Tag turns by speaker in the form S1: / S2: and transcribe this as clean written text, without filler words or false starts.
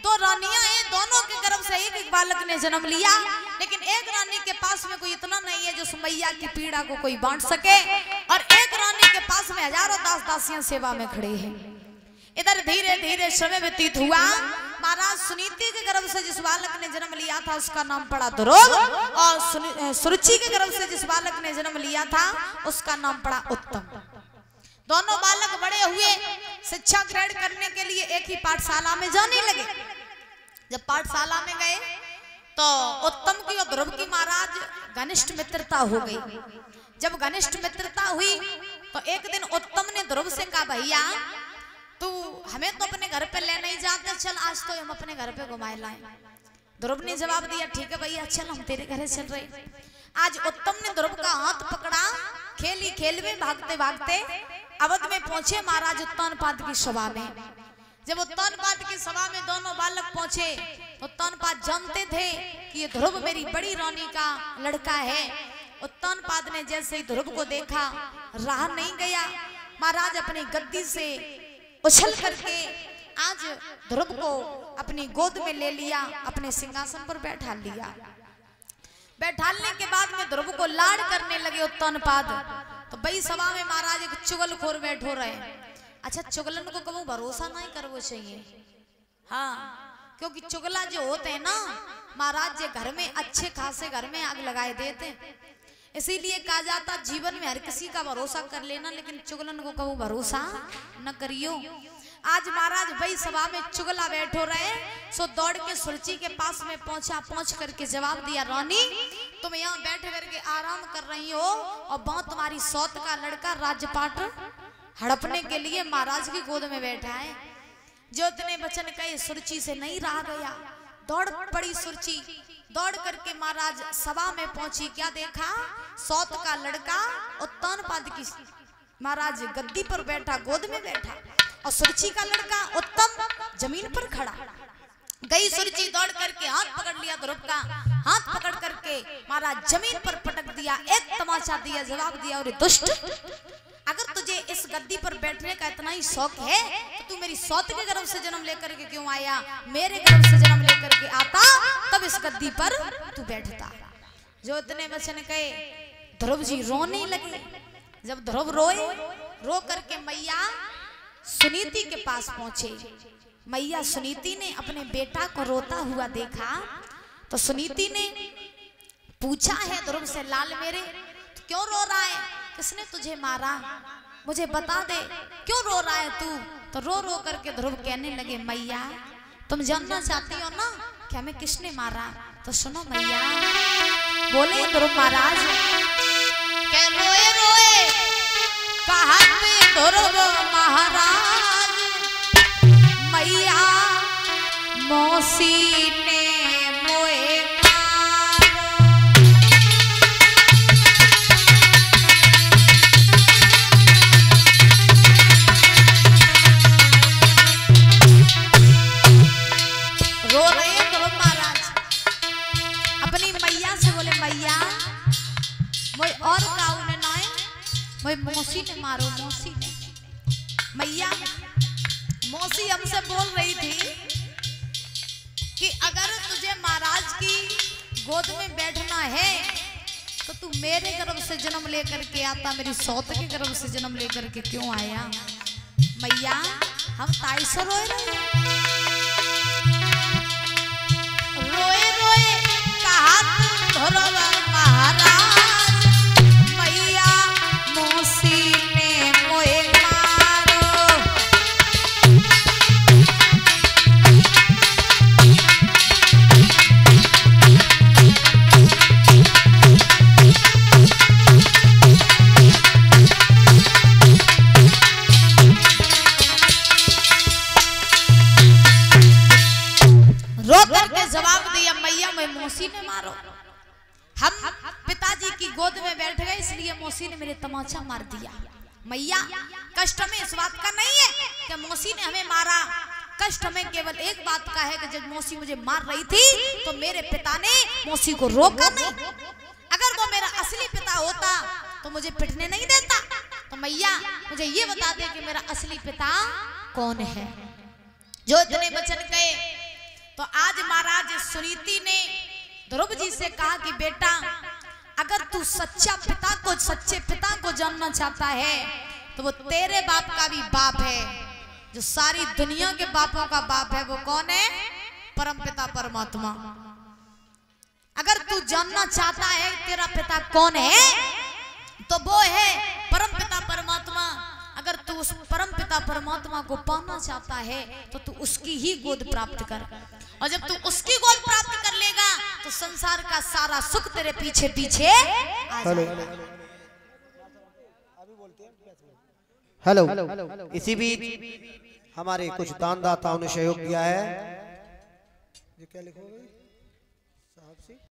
S1: दो रानियां हैं, दोनों के गर्भ से एक एक बालक ने जन्म लिया, लेकिन एक रानी के पास में कोई इतना नहीं है जो सुमैया की पीड़ा को कोई बांट सके, और एक रानी के पास में हजारों दास दासियां सेवा में खड़े हैं। इधर धीरे धीरे समय व्यतीत हुआ। महाराज सुनीति के गर्भ से जिस बालक ने जन्म लिया था उसका नाम पड़ा ध्रुव, और सुरुचि के गर्भ से जिस बालक ने जन्म लिया था उसका नाम पड़ा उत्तम। दोनों बालक बड़े हुए, शिक्षा ग्रहण करने के लिए एक ही पाठशाला में जाने लगे। जब पाठशाला में गए तो उत्तम की और ध्रुव की महाराज घनिष्ठ मित्रता हो गई। जब घनिष्ठ मित्रता हुई तो एक दिन उत्तम ने ध्रुव से कहा, भैया तू हमें तो अपने घर पे ले नहीं जाते, चल आज तो हम अपने घर पे घुमाए लाए। ध्रुव ने जवाब दिया, ठीक है भैया चल, हम तेरे घर चल रहे। आज उत्तम ने ध्रुव का हाथ पकड़ा, खेली खेल में भागते भागते अवध में पहुंचे महाराज उत्तानपाद की सभा में। जब उत्तानपाद की सभा में दोनों बालक पहुंचे तो उत्तानपाद जानते थे कि ये ध्रुव मेरी बड़ी रानी का लड़का है। उत्तानपाद ने जैसे ही ध्रुव को देखा, रहा नहीं गया, महाराज अपनी गद्दी से उछल करके आज ध्रुव को अपनी गोद में ले लिया, अपने सिंहासन पर बैठा लिया। बैठालने के बाद में ध्रुव को लाड़ करने लगे उत्तानपाद। तो बई सभा में महाराज एक चुगलखोर बैठो रहे। अच्छा, चुगलन को कभी भरोसा नहीं करना चाहिए, हाँ, क्योंकि चुगला जो होते हैं ना महाराज जे घर में अच्छे खासे घर में आग लगाए देते। इसीलिए कहा जाता जीवन में हर किसी का भरोसा कर लेना, लेकिन चुगलन को कभी भरोसा न करियो। आज महाराज भाई सभा में चुगला बैठो रहे, सो दौड़ के सुरुचि के पास में पहुंचा। पहुंच करके जवाब दिया, रानी तुम यहाँ बैठ करके आराम कर रही हो और बहुत तुम्हारी सौत का लड़का राज्यपाट हड़पने के लिए महाराज की गोद में बैठा है। जो इतने वचन कहे सुरुचि से नहीं रहा गया, दौड़ पड़ी सुरुचि। दौड़ करके महाराज सभा में पहुंची, क्या देखा, सौत का लड़का उत्तानपाद की महाराज गद्दी पर बैठा, गोद में बैठा, और सुरुचि का लड़का उत्तम जमीन पर खड़ा। गई सुरुचि दौड़ करके हाथ पकड़ लिया ध्रुव का, हाथ पकड़ करके महाराज जमीन पर पटक दिया, एक तमाचा दिया, जवाब दिया, और दुष्ट अगर तुझे इस गद्दी पर बैठने का इतना ही शौक है तो तू मेरी सौत के गर्भ से जन्म लेकर के क्यों आया? मेरे गर्भ से जन्म लेकर के आता तब इस गद्दी पर तू बैठता। जो इतने वचन कहे ध्रुव जी रोने लगे। जब ध्रुव रोए, रो करके मैया सुनीति के पास पहुंचे। मैया सुनीति ने अपने बेटा को रोता हुआ देखा तो सुनीति ने पूछा है ध्रुव से, लाल मेरे क्यों रो रहा है? किसने तुझे मारा? मुझे बता दे, क्यों रो रहा है तू? तो रो रो करके ध्रुव कहने लगे, मैया तुम जानना चाहती हो ना कि हमें किसने मारा? तो सुनो मैया। बोले ध्रुव महाराज, क्या रोए रोए कहा ध्रुव महाराज, मैया मौसी ने मोए मौसी ने मारो, मौसी ने। मैया मौसी हमसे बोल रही थी कि अगर तुझे महाराज की गोद में बैठना है तो तू मेरे गर्भ से जन्म लेकर के आता, मेरी सौत के गर्भ से जन्म लेकर के क्यों आया? मैया हम ताई से रोए रोए रोए कहा ध्रुव महाराज, इसलिए मौसी ने मेरे तमाचा मार दिया। मैया कष्ट में इस बात का नहीं है कि मौसी ने हमें मारा, कष्ट में केवल एक बात का है कि जब मौसी मुझे मार रही थी तो मेरे पिता ने मौसी को रोका नहीं। अगर वो मेरा असली पिता होता तो मुझे पिटने नहीं देता। तो मैया मुझे ये बता दे कि मेरा असली पिता कौन है? जो इतने वचन कहे तो आज महाराज सुनीति ने ध्रुव जी से कहा कि बेटा अगर तू सच्चे पिता को जानना चाहता है तो वो तेरे बाप का भी बाप है, जो सारी दुनिया के बापों का बाप है। वो कौन है? परमपिता परमात्मा। अगर तू जानना चाहता है तेरा पिता कौन है तो वो है परमपिता परमात्मा। अगर तू उस परमपिता परमात्मा को पाना चाहता है तो तू उसकी ही गोद प्राप्त कर, और जब तू उसकी गोद प्राप्त कर लेगा तो संसार का सारा सुख तेरे पीछे पीछे आ जाएगा।
S2: हेलो, इसी बीच हमारे कुछ दानदाताओं ने सहयोग किया है। ये क्या लिखोगे?